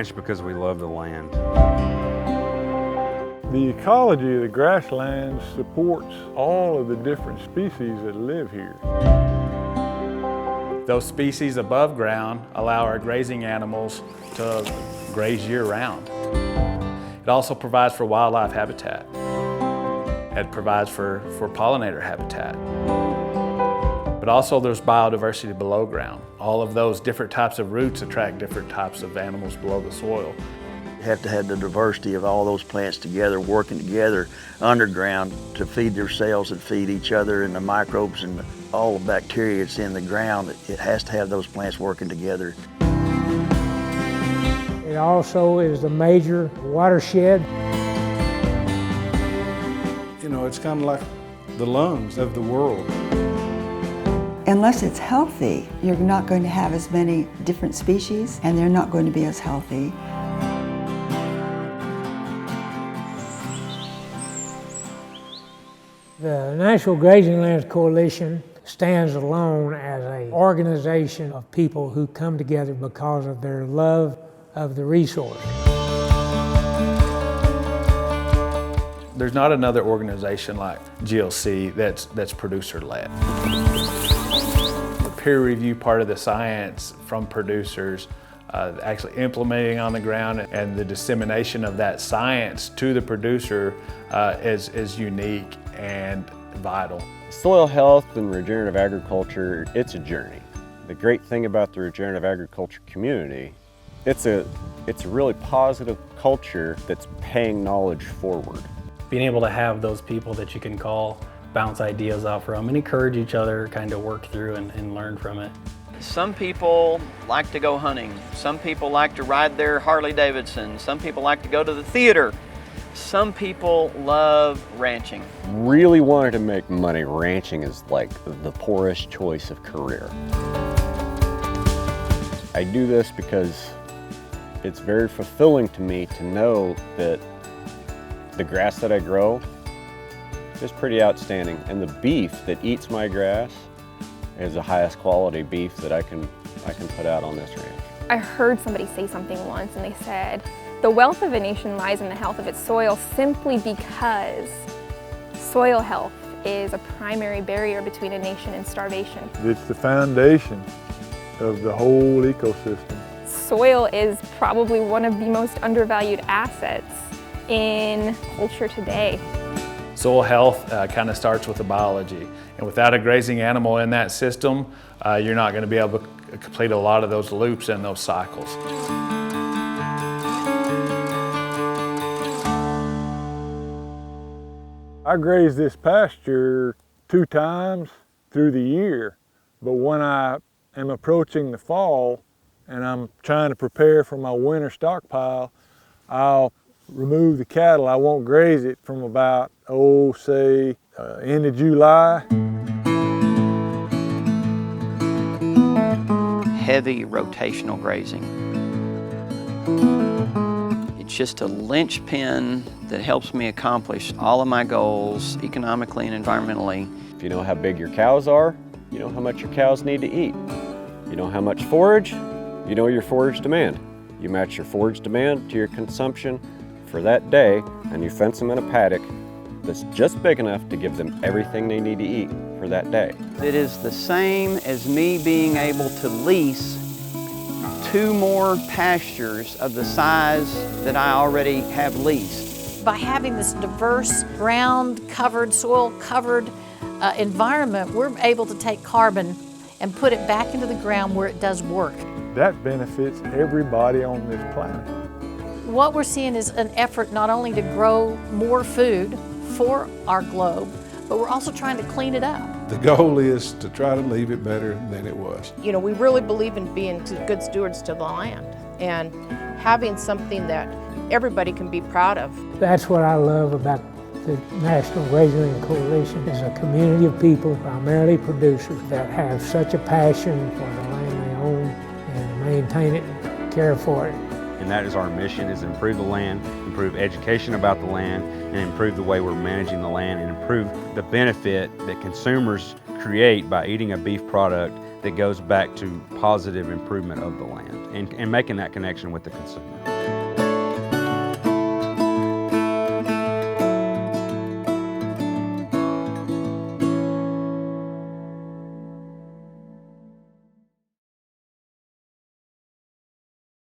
ranch because we love the land. The ecology of the grasslands supports all of the different species that live here. Those species above ground allow our grazing animals to graze year-round. It also provides for wildlife habitat. It provides for pollinator habitat. But also there's biodiversity below ground. All of those different types of roots attract different types of animals below the soil. You have to have the diversity of all those plants together, working together underground to feed themselves and feed each other, and the microbes and all the bacteria that's in the ground. It has to have those plants working together. It also is a major watershed. You know, it's kind of like the lungs of the world. Unless it's healthy, you're not going to have as many different species, and they're not going to be as healthy. The National Grazing Lands Coalition stands alone as an organization of people who come together because of their love of the resource. There's not another organization like GLC that's producer-led. The peer review part of the science from producers, actually implementing on the ground, and the dissemination of that science to the producer is unique and vital. Soil health and regenerative agriculture, it's a journey. The great thing about the regenerative agriculture community, it's a really positive culture that's paying knowledge forward. Being able to have those people that you can call, bounce ideas off from, and encourage each other, kind of work through and learn from it. Some people like to go hunting. Some people like to ride their Harley Davidson. Some people like to go to the theater. Some people love ranching. Really wanted to make money, ranching is like the poorest choice of career. I do this because it's very fulfilling to me to know that the grass that I grow is pretty outstanding, and the beef that eats my grass is the highest quality beef that I can put out on this ranch. I heard somebody say something once, and they said, the wealth of a nation lies in the health of its soil, simply because soil health is a primary barrier between a nation and starvation. It's the foundation of the whole ecosystem. Soil is probably one of the most undervalued assets in culture today. Soil health kind of starts with the biology, and without a grazing animal in that system, you're not going to be able to complete a lot of those loops and those cycles. I graze this pasture 2 times through the year, but when I am approaching the fall and I'm trying to prepare for my winter stockpile, I'll remove the cattle. I won't graze it from about, say, end of July. Heavy rotational grazing. It's just a linchpin that helps me accomplish all of my goals economically and environmentally. If you know how big your cows are, you know how much your cows need to eat. You know how much forage, you know your forage demand. You match your forage demand to your consumption for that day, and you fence them in a paddock that's just big enough to give them everything they need to eat for that day. It is the same as me being able to lease 2 more pastures of the size that I already have leased. By having this diverse, ground-covered, soil-covered environment, we're able to take carbon and put it back into the ground where it does work. That benefits everybody on this planet. What we're seeing is an effort not only to grow more food for our globe, but we're also trying to clean it up. The goal is to try to leave it better than it was. You know, we really believe in being good stewards to the land and having something that everybody can be proud of. That's what I love about the National Grazing Lands Coalition, is a community of people, primarily producers, that have such a passion for the land they own and to maintain it and care for it. and that is our mission, is improve the land, improve education about the land, and improve the way we're managing the land, and improve the benefit that consumers create by eating a beef product that goes back to positive improvement of the land and making that connection with the consumer.